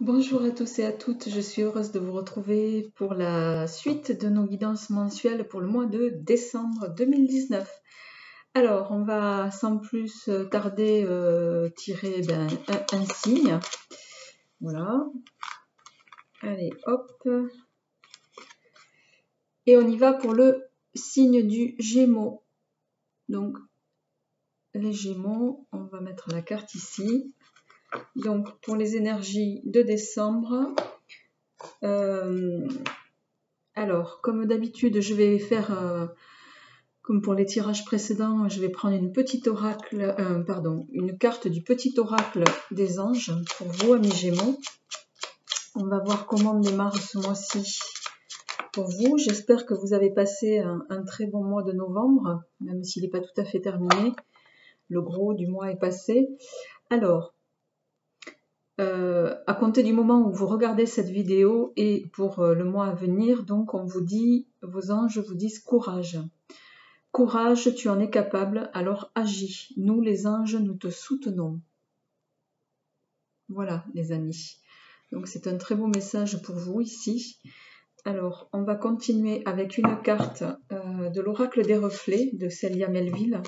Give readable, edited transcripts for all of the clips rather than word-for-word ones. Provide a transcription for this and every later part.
Bonjour à tous et à toutes, je suis heureuse de vous retrouver pour la suite de nos guidances mensuelles pour le mois de décembre 2019. Alors, on va sans plus tarder tirer un signe. Voilà. Allez, hop. Et on y va pour le signe du Gémeaux. Donc, les Gémeaux, on va mettre la carte ici. Donc, pour les énergies de décembre, alors, comme d'habitude, je vais faire, comme pour les tirages précédents, je vais prendre une carte du petit oracle des anges pour vous, amis Gémeaux. On va voir comment démarre ce mois-ci pour vous. J'espère que vous avez passé un très bon mois de novembre, même s'il n'est pas tout à fait terminé. Le gros du mois est passé. Alors, à compter du moment où vous regardez cette vidéo et pour le mois à venir, donc on vous dit, vos anges vous disent courage. Courage, tu en es capable, alors agis. Nous, les anges, nous te soutenons. Voilà, les amis. Donc, c'est un très beau message pour vous ici. Alors, on va continuer avec une carte de l'oracle des reflets de Célia Melville,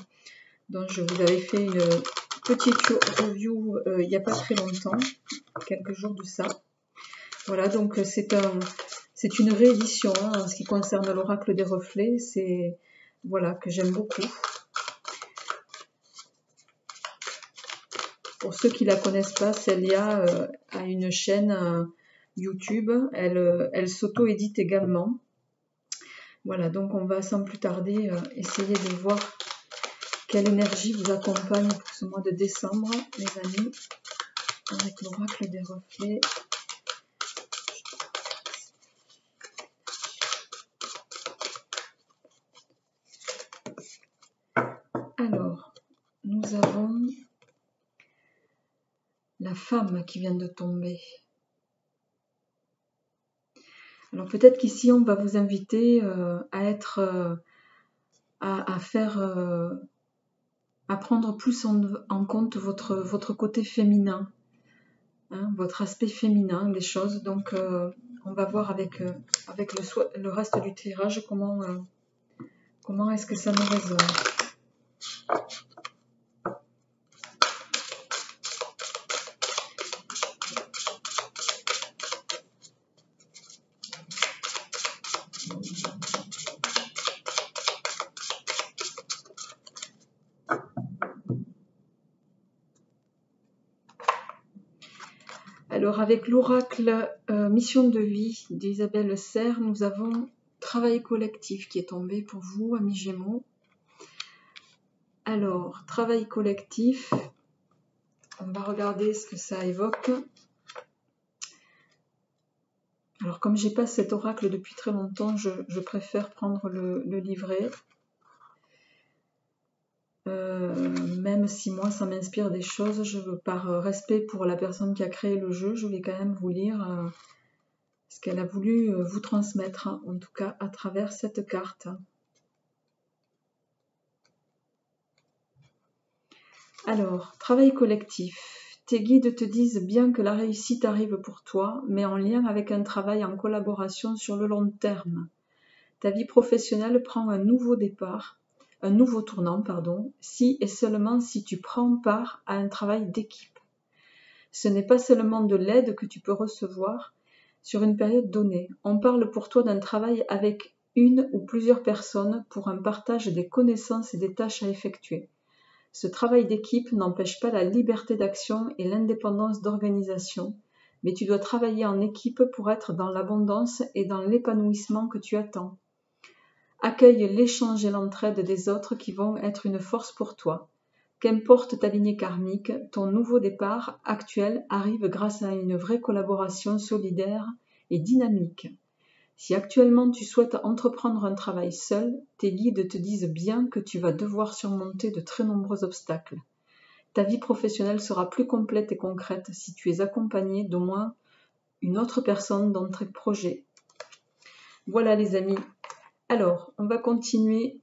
dont je vous avais fait une petite review il n'y a pas très longtemps, quelques jours de ça. Voilà, donc c'est une réédition en ce qui concerne l'oracle des reflets. C'est voilà que j'aime beaucoup. Pour ceux qui la connaissent pas, Célia a une chaîne YouTube. Elle s'auto-édite également. Voilà, donc on va sans plus tarder essayer de voir quelle énergie vous accompagne pour ce mois de décembre, les amis, avec l'oracle des reflets. Alors, nous avons la femme qui vient de tomber. Alors peut-être qu'ici on va vous inviter à prendre plus en compte votre côté féminin, hein, votre aspect féminin des choses. Donc on va voir avec le reste du tirage comment est-ce que ça nous résonne. Alors avec l'oracle Mission de vie d'Isabelle Serre, nous avons Travail collectif qui est tombé pour vous, amis Gémeaux. Alors, travail collectif, on va regarder ce que ça évoque. Alors comme j'ai pas cet oracle depuis très longtemps, je préfère prendre le livret. Même si moi ça m'inspire des choses, par respect pour la personne qui a créé le jeu, je vais quand même vous lire ce qu'elle a voulu vous transmettre, hein, en tout cas à travers cette carte. Alors, travail collectif. Tes guides te disent bien que la réussite arrive pour toi, mais en lien avec un travail en collaboration sur le long terme. Ta vie professionnelle prend un nouveau tournant, si et seulement si tu prends part à un travail d'équipe. Ce n'est pas seulement de l'aide que tu peux recevoir sur une période donnée. On parle pour toi d'un travail avec une ou plusieurs personnes pour un partage des connaissances et des tâches à effectuer. Ce travail d'équipe n'empêche pas la liberté d'action et l'indépendance d'organisation, mais tu dois travailler en équipe pour être dans l'abondance et dans l'épanouissement que tu attends. Accueille l'échange et l'entraide des autres qui vont être une force pour toi. Qu'importe ta lignée karmique, ton nouveau départ actuel arrive grâce à une vraie collaboration solidaire et dynamique. Si actuellement tu souhaites entreprendre un travail seul, tes guides te disent bien que tu vas devoir surmonter de très nombreux obstacles. Ta vie professionnelle sera plus complète et concrète si tu es accompagné d'au moins une autre personne dans tes projets. Voilà les amis. Alors, on va continuer.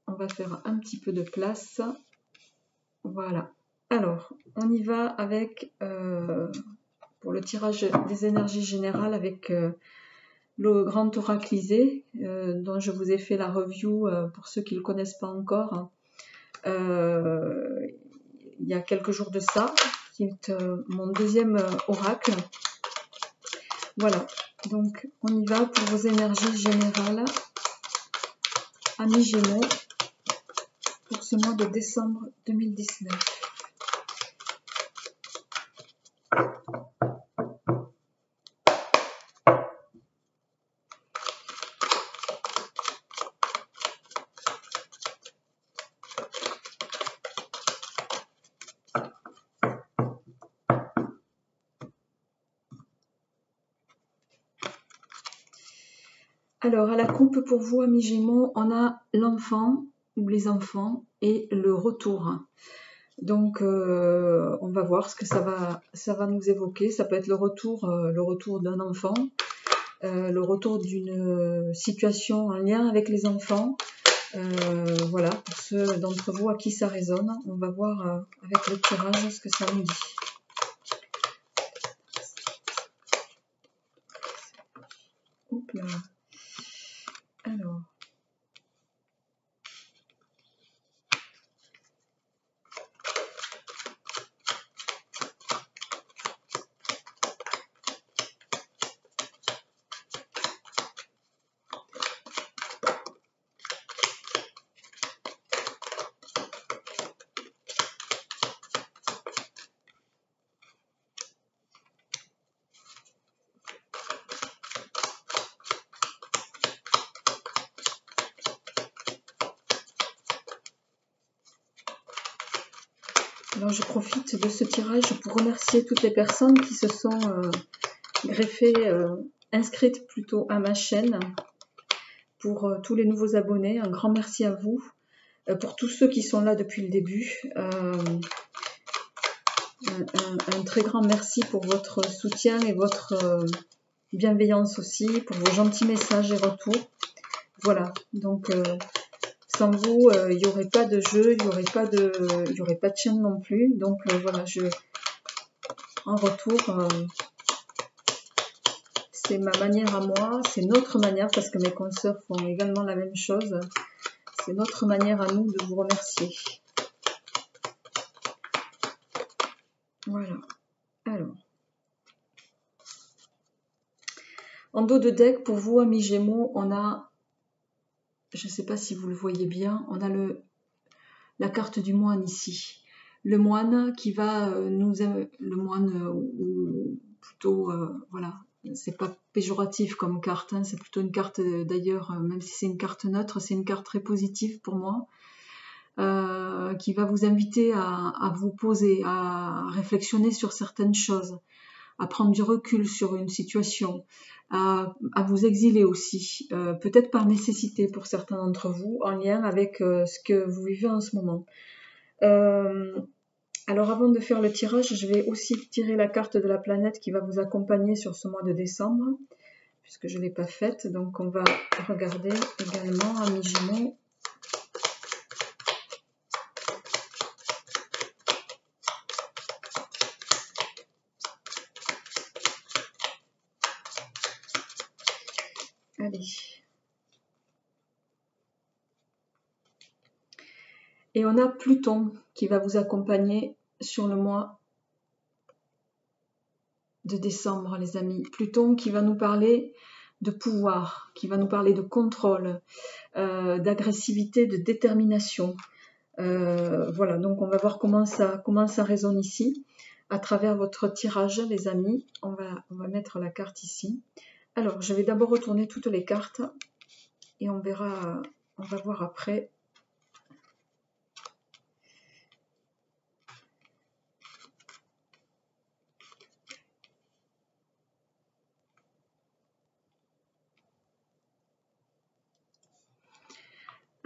On va faire un petit peu de place. Voilà. Alors, on y va avec pour le tirage des énergies générales avec le grand oraclisé, dont je vous ai fait la review pour ceux qui ne le connaissent pas encore, il y a quelques jours de ça, qui est mon deuxième oracle. Voilà, donc on y va pour vos énergies générales, amis Gémeaux, pour ce mois de décembre 2019. Alors, à la coupe, pour vous, amis Gémeaux, on a l'enfant ou les enfants et le retour. Donc, on va voir ce que ça va nous évoquer. Ça peut être le retour d'un enfant, le retour d'une situation en lien avec les enfants. Voilà, pour ceux d'entre vous à qui ça résonne, on va voir avec le tirage ce que ça nous dit. Hop là. Alors. Alors je profite de ce tirage pour remercier toutes les personnes qui se sont greffées, inscrites plutôt à ma chaîne, pour tous les nouveaux abonnés. Un grand merci à vous, pour tous ceux qui sont là depuis le début. Un très grand merci pour votre soutien et votre bienveillance aussi, pour vos gentils messages et retours. Voilà, donc sans vous, il n'y aurait pas de jeu, il n'y aurait pas de chaîne non plus. Donc voilà, en retour, c'est ma manière à moi, c'est notre manière, parce que mes consoeurs font également la même chose. C'est notre manière à nous de vous remercier. Voilà. Alors, en dos de deck, pour vous, amis Gémeaux, on a, je ne sais pas si vous le voyez bien, on a la carte du moine ici. Le moine qui va le moine, ou plutôt, voilà, c'est pas péjoratif comme carte, hein, c'est plutôt une carte d'ailleurs, même si c'est une carte neutre, c'est une carte très positive pour moi, qui va vous inviter à vous poser, à réflexionner sur certaines choses, à prendre du recul sur une situation, à vous exiler aussi, peut-être par nécessité pour certains d'entre vous, en lien avec ce que vous vivez en ce moment. Alors avant de faire le tirage, je vais aussi tirer la carte de la planète qui va vous accompagner sur ce mois de décembre, puisque je ne l'ai pas faite. Donc on va regarder également, amis Gémeaux. Allez. Et on a Pluton qui va vous accompagner sur le mois de décembre, les amis. Pluton qui va nous parler de pouvoir, qui va nous parler de contrôle, d'agressivité, de détermination. Voilà, donc on va voir comment ça résonne ici, à travers votre tirage, les amis. On va mettre la carte ici. Alors, je vais d'abord retourner toutes les cartes et on verra, on va voir après.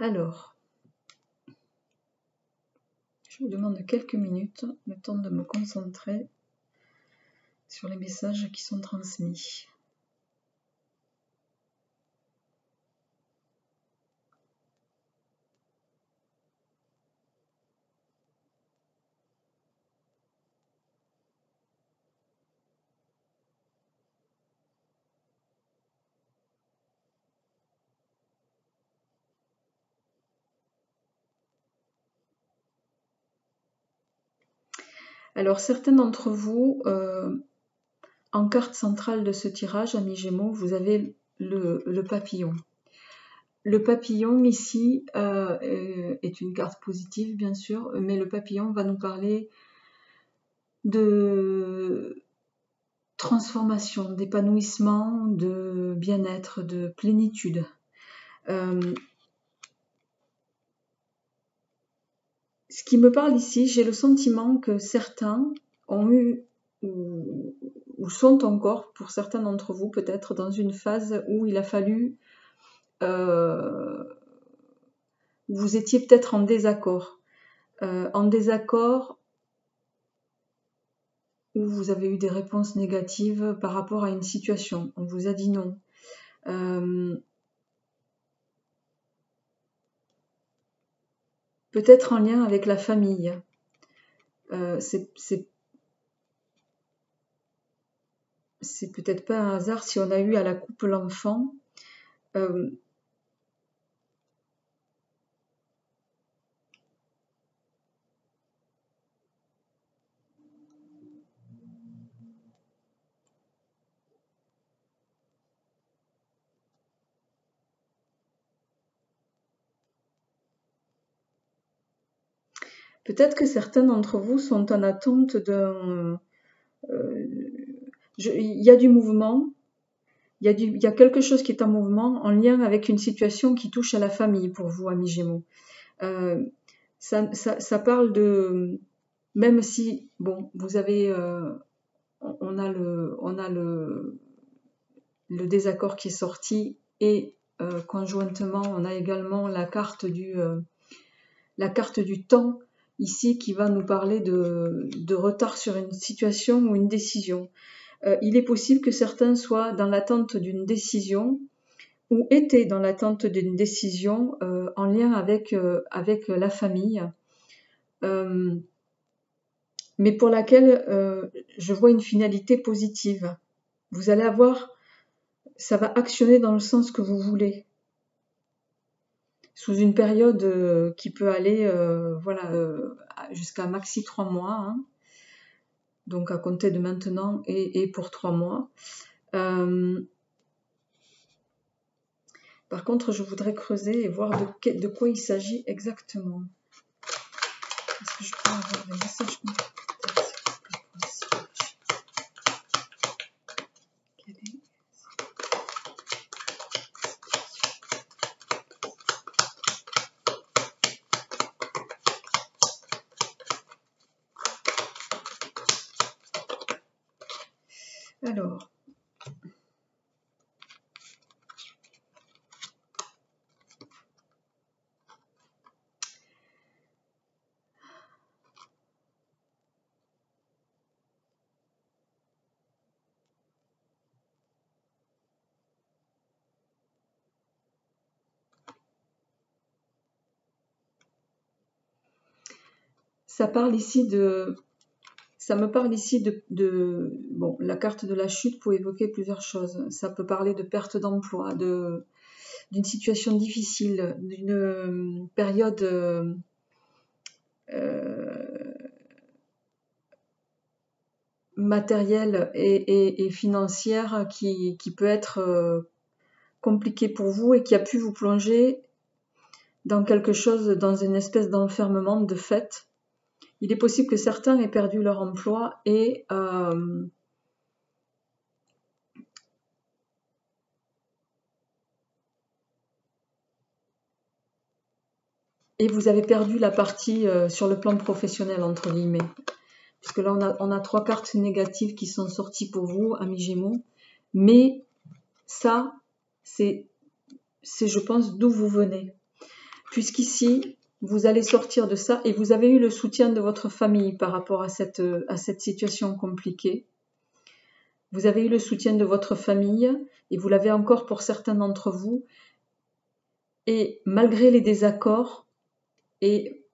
Alors, je vous demande quelques minutes, le temps de me concentrer sur les messages qui sont transmis. Alors, certains d'entre vous, en carte centrale de ce tirage, amis Gémeaux, vous avez le papillon. Le papillon ici est une carte positive, bien sûr, mais le papillon va nous parler de transformation, d'épanouissement, de bien-être, de plénitude. Ce qui me parle ici, j'ai le sentiment que certains ont eu ou sont encore, pour certains d'entre vous, peut-être dans une phase où il a fallu, vous étiez peut-être en désaccord où vous avez eu des réponses négatives par rapport à une situation. On vous a dit non. Peut-être en lien avec la famille. C'est peut-être pas un hasard si on a eu à la coupe l'enfant. Peut-être que certains d'entre vous sont en attente d'un... il y a du mouvement, il y a quelque chose qui est en mouvement en lien avec une situation qui touche à la famille pour vous, amis Gémeaux. Ça parle de... Même si, bon, vous avez... on a le désaccord qui est sorti et conjointement, on a également la carte du temps ici qui va nous parler de retard sur une situation ou une décision. Il est possible que certains soient dans l'attente d'une décision ou étaient dans l'attente d'une décision en lien avec la famille, mais pour laquelle je vois une finalité positive. Vous allez avoir, ça va actionner dans le sens que vous voulez, sous une période qui peut aller jusqu'à maxi 3 mois, hein, donc à compter de maintenant et pour 3 mois. Par contre, je voudrais creuser et voir de quoi il s'agit exactement. Est-ce que je peux avoir des messages ? Alors, ça me parle ici de bon, la carte de la chute peut évoquer plusieurs choses. Ça peut parler de perte d'emploi, d'une situation difficile, d'une période matérielle et financière qui peut être compliquée pour vous et qui a pu vous plonger dans quelque chose, dans une espèce d'enfermement de fait. Il est possible que certains aient perdu leur emploi et vous avez perdu la partie sur le plan professionnel, entre guillemets. Puisque là, on a 3 cartes négatives qui sont sorties pour vous, amis Gémeaux. Mais ça, c'est je pense, d'où vous venez. Puisqu'ici, vous allez sortir de ça et vous avez eu le soutien de votre famille par rapport à cette situation compliquée. Vous avez eu le soutien de votre famille et vous l'avez encore pour certains d'entre vous. Et malgré les désaccords et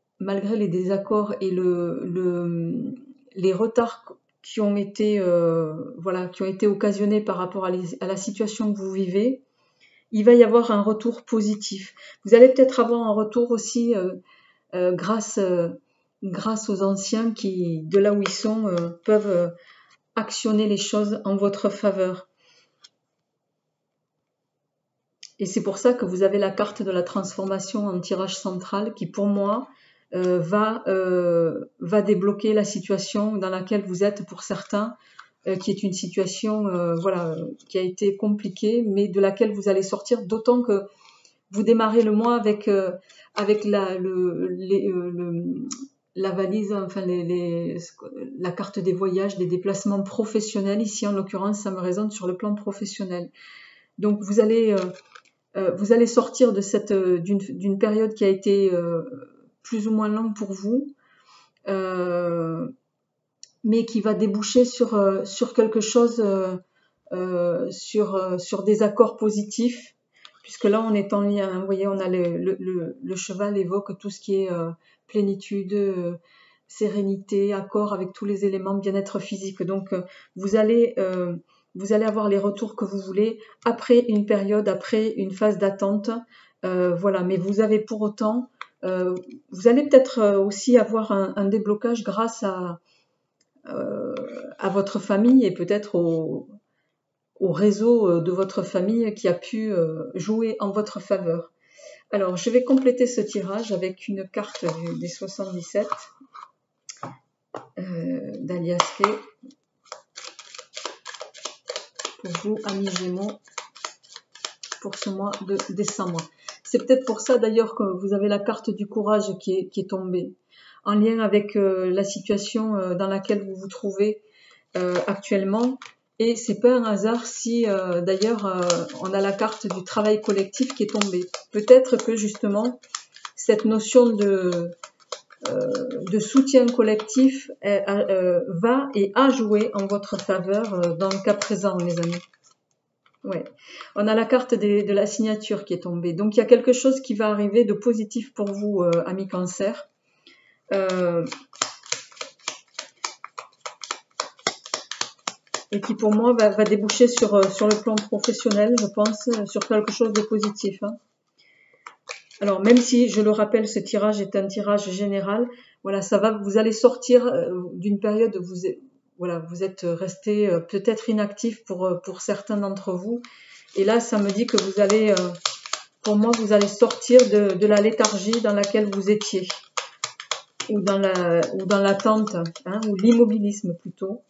les retards qui ont été occasionnés par rapport à la situation que vous vivez, il va y avoir un retour positif. Vous allez peut-être avoir un retour aussi grâce grâce aux anciens qui, de là où ils sont, peuvent actionner les choses en votre faveur. Et c'est pour ça que vous avez la carte de la transformation en tirage central qui, pour moi, va débloquer la situation dans laquelle vous êtes pour certains, qui est une situation voilà, qui a été compliquée, mais de laquelle vous allez sortir, d'autant que vous démarrez le mois avec la valise, enfin la carte des voyages, des déplacements professionnels. Ici, en l'occurrence, ça me résonne sur le plan professionnel. Donc, vous allez sortir de d'une période qui a été plus ou moins longue pour vous, mais qui va déboucher sur quelque chose, sur des accords positifs, puisque là on est en lien, hein, vous voyez, on a le cheval évoque tout ce qui est plénitude, sérénité, accord avec tous les éléments, bien-être physique. Donc vous allez avoir les retours que vous voulez après une période, après une phase d'attente, voilà. Mais vous avez pour autant, vous allez peut-être aussi avoir un déblocage grâce à votre famille et peut-être au réseau de votre famille qui a pu jouer en votre faveur. Alors, je vais compléter ce tirage avec une carte des 77 d'Alias Kay pour vous, amis Gémeaux, pour ce mois de décembre. C'est peut-être pour ça d'ailleurs que vous avez la carte du courage qui est tombée, en lien avec la situation dans laquelle vous vous trouvez actuellement. Et c'est pas un hasard si d'ailleurs on a la carte du travail collectif qui est tombée. Peut-être que justement cette notion de soutien collectif va et a joué en votre faveur dans le cas présent, mes amis. Ouais. On a la carte de la signature qui est tombée. Donc il y a quelque chose qui va arriver de positif pour vous, amis Cancer. Et qui pour moi va déboucher sur le plan professionnel, je pense, sur quelque chose de positif. Hein. Alors même si, je le rappelle, ce tirage est un tirage général, voilà, vous allez sortir d'une période où vous êtes resté peut-être inactif pour certains d'entre vous. Et là, ça me dit que vous allez, pour moi, vous allez sortir de la léthargie dans laquelle vous étiez, ou dans l'attente, hein, ou l'immobilisme plutôt.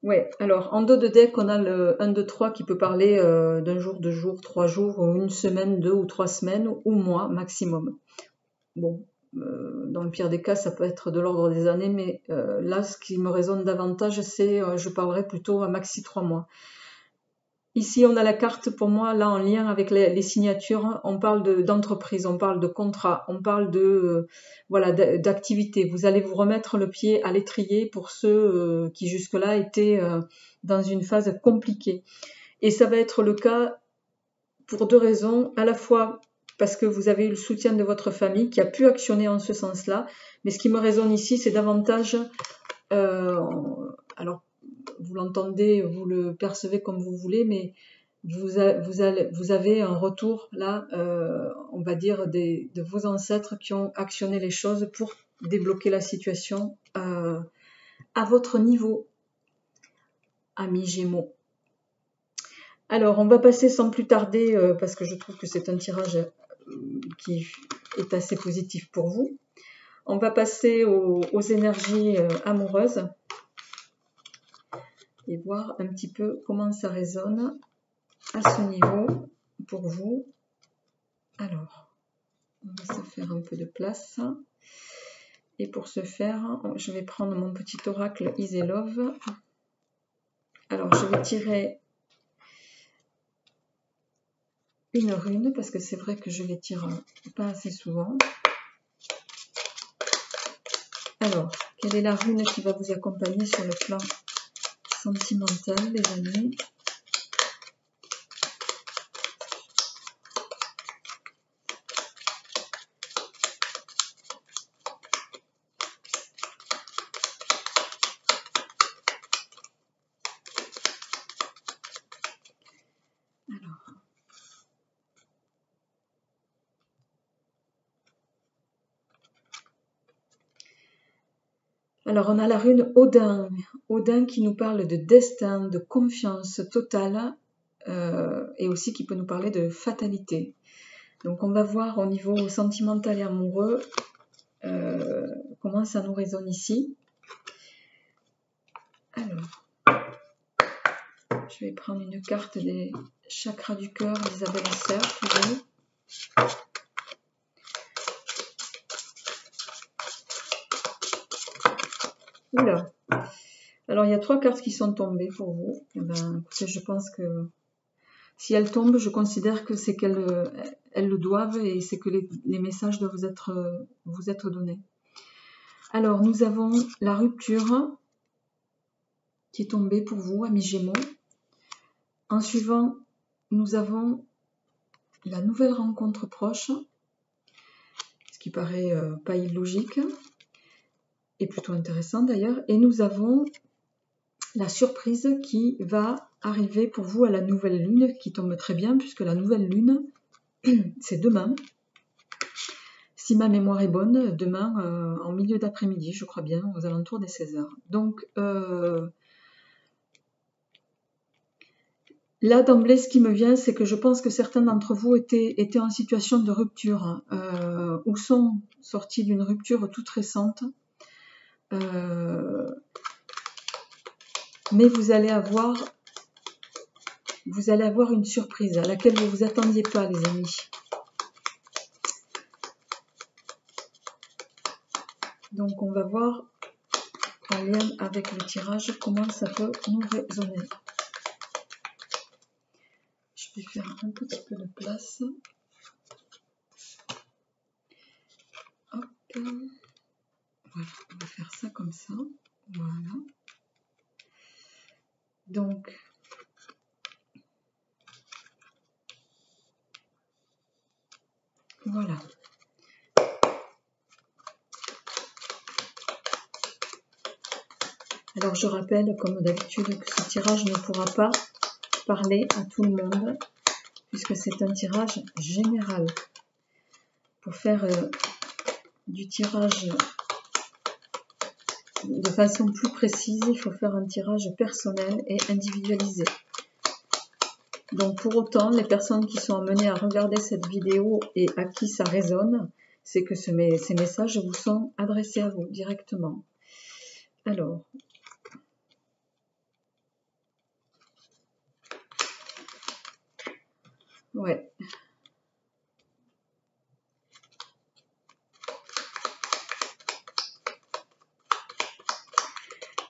Ouais. Alors, en dos de deck, on a le 1, 2, 3 qui peut parler d'un jour, 2 jours, 3 jours, ou une semaine, 2 ou 3 semaines, ou mois maximum. Bon, dans le pire des cas, ça peut être de l'ordre des années, mais là, ce qui me résonne davantage, c'est, je parlerai plutôt à maxi 3 mois. Ici, on a la carte, pour moi, là, en lien avec les signatures. On parle d'entreprise, on parle de contrat, on parle d'activité. Vous allez vous remettre le pied à l'étrier pour ceux qui jusque-là étaient dans une phase compliquée. Et ça va être le cas pour 2 raisons. À la fois parce que vous avez eu le soutien de votre famille qui a pu actionner en ce sens-là. Mais ce qui me résonne ici, c'est davantage... alors, vous l'entendez, vous le percevez comme vous voulez, mais vous avez un retour là, on va dire, de vos ancêtres qui ont actionné les choses pour débloquer la situation à votre niveau, amis Gémeaux. Alors, on va passer sans plus tarder, parce que je trouve que c'est un tirage qui est assez positif pour vous. On va passer aux énergies amoureuses et voir un petit peu comment ça résonne à ce niveau pour vous. Alors, on va se faire un peu de place. Et pour ce faire, je vais prendre mon petit oracle Easy Love. Alors, je vais tirer une rune parce que c'est vrai que je les tire pas assez souvent. Alors, quelle est la rune qui va vous accompagner sur le plan sentimental, les amis? Alors, on a la rune Odin. Odin qui nous parle de destin, de confiance totale et aussi qui peut nous parler de fatalité. Donc, on va voir au niveau sentimental et amoureux comment ça nous résonne ici. Alors, je vais prendre une carte des chakras du cœur d'Isabelle Serre, toujours. Oula. Alors, il y a 3 cartes qui sont tombées pour vous. Eh ben, écoutez, je pense que si elles tombent, je considère que c'est qu'elles le doivent et c'est que les messages doivent vous être donnés. Alors, nous avons la rupture qui est tombée pour vous, amis Gémeaux. En suivant, nous avons la nouvelle rencontre proche, ce qui paraît pas illogique et plutôt intéressant d'ailleurs. Et nous avons la surprise qui va arriver pour vous à la nouvelle lune, qui tombe très bien puisque la nouvelle lune, c'est demain. Si ma mémoire est bonne, demain en milieu d'après-midi, je crois bien, aux alentours des 16h. Donc là, d'emblée, ce qui me vient, c'est que je pense que certains d'entre vous étaient en situation de rupture ou sont sortis d'une rupture toute récente. Mais vous allez avoir une surprise à laquelle vous ne vous attendiez pas, les amis. Donc, on va voir en lien avec le tirage comment ça peut nous résonner. Je vais faire un petit peu de place. Hop. Voilà, on va faire ça comme ça. Voilà. Donc, voilà. Alors, je rappelle, comme d'habitude, que ce tirage ne pourra pas parler à tout le monde, puisque c'est un tirage général. Pour faire du tirage de façon plus précise, il faut faire un tirage personnel et individualisé. Donc pour autant, les personnes qui sont amenées à regarder cette vidéo et à qui ça résonne, c'est que ces messages vous sont adressés à vous directement. Alors, ouais.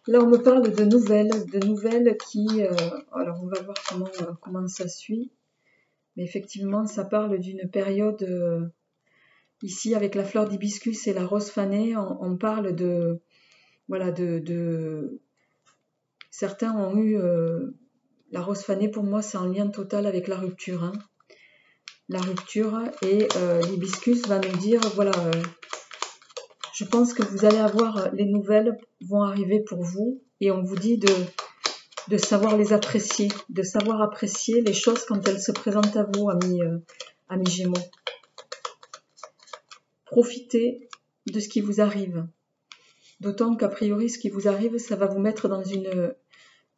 Là, on me parle de nouvelles qui... alors, on va voir comment ça suit. Mais effectivement, ça parle d'une période... ici, avec la fleur d'hibiscus et la rose fanée, on parle de... Voilà, certains ont eu... la rose fanée, pour moi, c'est en lien total avec la rupture. Hein. La rupture et l'hibiscus va nous dire, voilà... je pense que vous allez avoir, les nouvelles vont arriver pour vous et on vous dit de savoir les apprécier, de savoir apprécier les choses quand elles se présentent à vous, amis Gémeaux. Profitez de ce qui vous arrive. D'autant qu'a priori, ce qui vous arrive, ça va vous mettre dans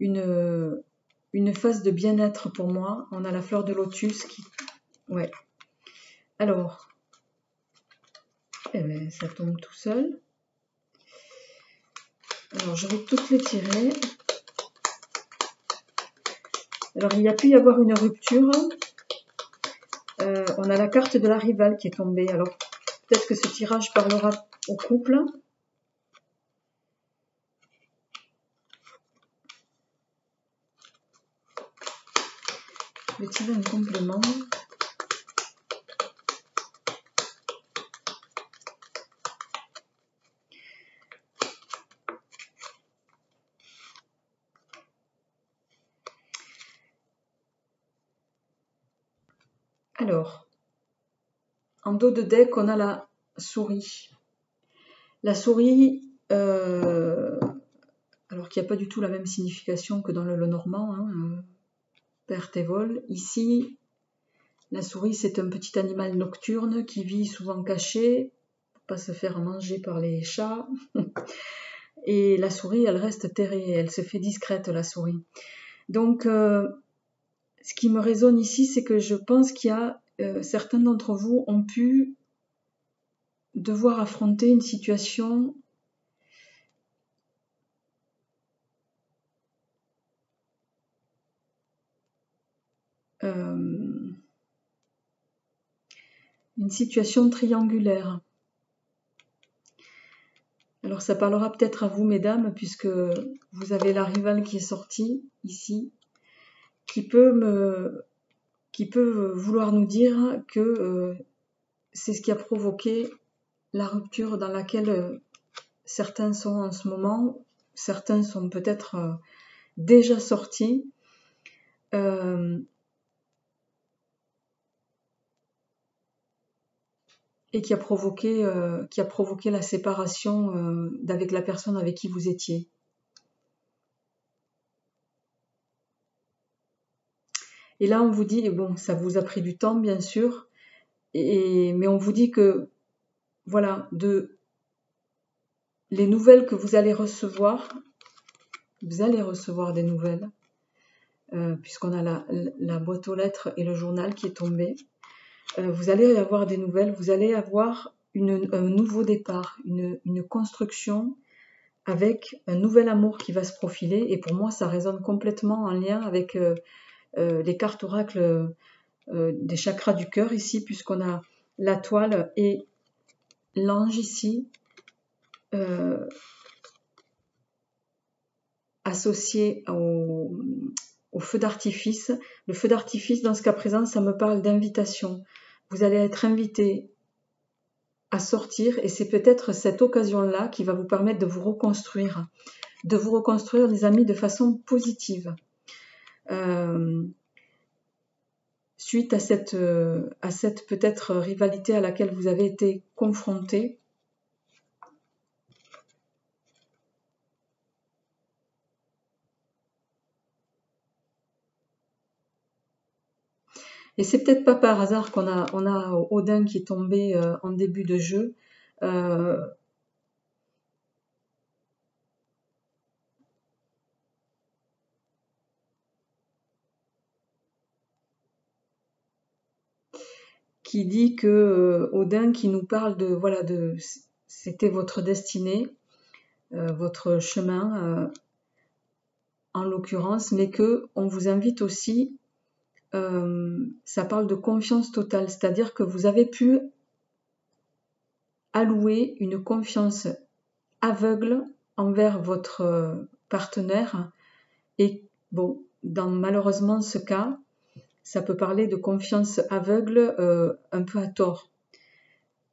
une phase de bien-être pour moi. On a la fleur de lotus qui... Ouais. Alors... Eh bien, ça tombe tout seul. Alors, je vais toutes les tirer. Alors, il y a pu y avoir une rupture. On a la carte de la rivale qui est tombée. Alors, peut-être que ce tirage parlera au couple. Je vais tirer un complément. Alors, en dos de deck, on a la souris. La souris, alors qu'il n'y a pas du tout la même signification que dans le Lenormand, hein, perte et vol. Ici, la souris, c'est un petit animal nocturne qui vit souvent caché, pour pas se faire manger par les chats. Et la souris, elle reste terrée, elle se fait discrète, la souris. Donc, ce qui me résonne ici, c'est que je pense qu'il y a certains d'entre vous ont pu devoir affronter une situation triangulaire. Alors ça parlera peut-être à vous, mesdames, puisque vous avez la rivale qui est sortie ici, qui peut vouloir nous dire que c'est ce qui a provoqué la rupture dans laquelle certains sont en ce moment, certains sont peut-être déjà sortis. Et qui a provoqué la séparation avec la personne avec qui vous étiez. Et là, on vous dit, bon, ça vous a pris du temps, bien sûr, mais on vous dit que, voilà, les nouvelles que vous allez recevoir des nouvelles, puisqu'on a la boîte aux lettres et le journal qui est tombé. Vous allez avoir des nouvelles, vous allez avoir un nouveau départ, une construction avec un nouvel amour qui va se profiler. Et pour moi, ça résonne complètement en lien avec les cartes oracles des chakras du cœur ici, puisqu'on a la toile et l'ange ici, associé au feu d'artifice. Le feu d'artifice, dans ce cas présent, ça me parle d'invitation. Vous allez être invité à sortir, et c'est peut-être cette occasion-là qui va vous permettre de vous reconstruire, les amis, de façon positive. Suite à cette peut-être rivalité à laquelle vous avez été confrontés. Et c'est peut-être pas par hasard qu'on a Odin qui est tombé en début de jeu. Qui dit que Odin qui nous parle de voilà c'était votre destinée, votre chemin en l'occurrence, mais que on vous invite aussi. Ça parle de confiance totale, c'est-à-dire que vous avez pu allouer une confiance aveugle envers votre partenaire. Et bon, dans malheureusement ce cas, ça peut parler de confiance aveugle un peu à tort.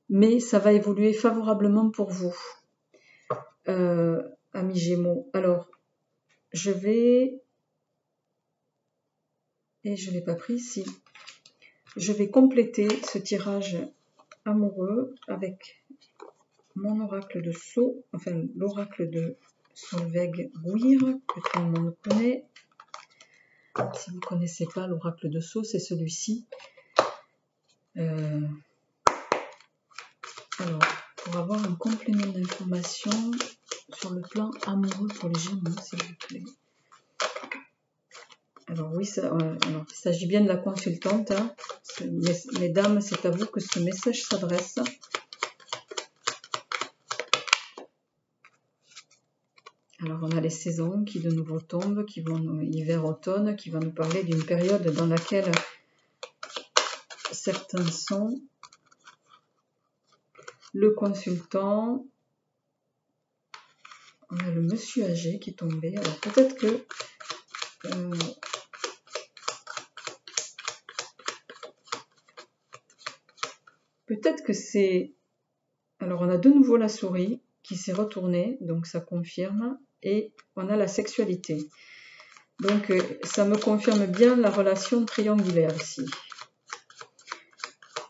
Mais ça va évoluer favorablement pour vous, amis Gémeaux. Alors, je vais... Et je ne l'ai pas pris ici. Je vais compléter ce tirage amoureux avec mon oracle de Sceaux, enfin l'oracle de Solveig-Bouir, que tout le monde connaît. Si vous ne connaissez pas l'oracle de Sceaux, c'est celui-ci. Alors, pour avoir un complément d'information sur le plan amoureux pour les Gémeaux, s'il vous plaît. Alors oui, alors, il s'agit bien de la consultante. Hein. Mesdames, c'est à vous que ce message s'adresse. Alors on a les saisons qui de nouveau tombent, qui vont hiver-automne, qui vont nous parler d'une période dans laquelle certains sont. Le consultant, on a le monsieur âgé qui est tombé. Alors peut-être que c'est... Alors on a de nouveau la souris qui s'est retournée, donc ça confirme. Et on a la sexualité. Donc ça me confirme bien la relation triangulaire ici.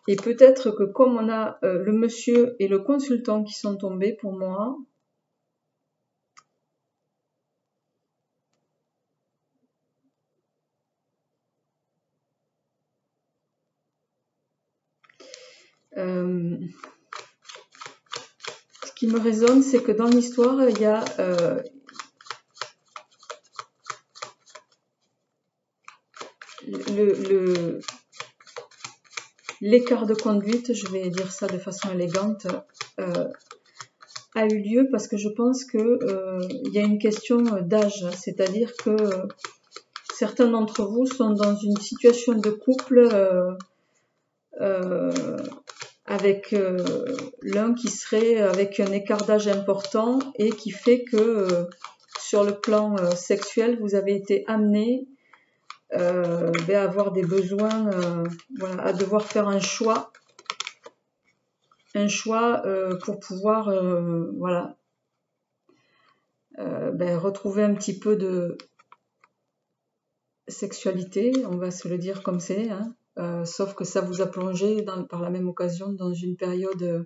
Et peut-être que comme on a le monsieur et le consultant qui sont tombés pour moi, ce qui me résonne, c'est que dans l'histoire, il y a l'écart de conduite, je vais dire ça de façon élégante, a eu lieu parce que je pense que il y a une question d'âge, c'est-à-dire que certains d'entre vous sont dans une situation de couple avec l'un qui serait avec un écart d'âge important et qui fait que sur le plan sexuel, vous avez été amené à avoir des besoins, voilà, à devoir faire un choix pour pouvoir voilà, retrouver un petit peu de sexualité, on va se le dire comme c'est, hein. Sauf que ça vous a plongé par la même occasion dans une période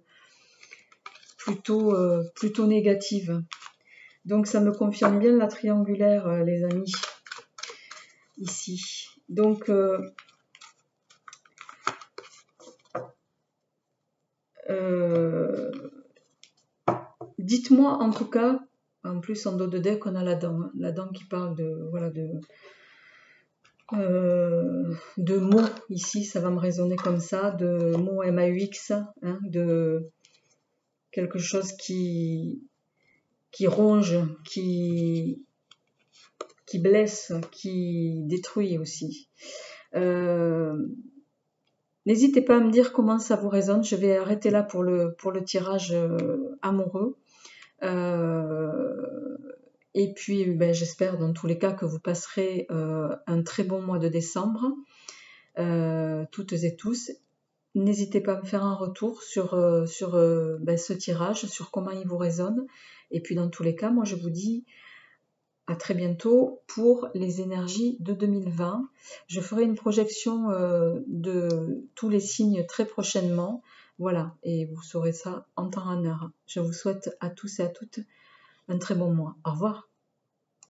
plutôt négative. Donc ça me confirme bien la triangulaire, les amis, ici. Donc dites-moi en tout cas, en plus en dos de deck on a la dent qui parle de voilà de mots ici, ça va me résonner comme ça, de mots MAUX, hein, de quelque chose qui ronge, qui blesse, qui détruit aussi. N'hésitez pas à me dire comment ça vous résonne. Je vais arrêter là pour le tirage amoureux. Et puis, j'espère dans tous les cas que vous passerez un très bon mois de décembre, toutes et tous. N'hésitez pas à me faire un retour sur ce tirage, sur comment il vous résonne. Et puis dans tous les cas, moi je vous dis à très bientôt pour les énergies de 2020. Je ferai une projection de tous les signes très prochainement. Voilà, et vous saurez ça en temps et en heure. Je vous souhaite à tous et à toutes un très bon mois. Au revoir.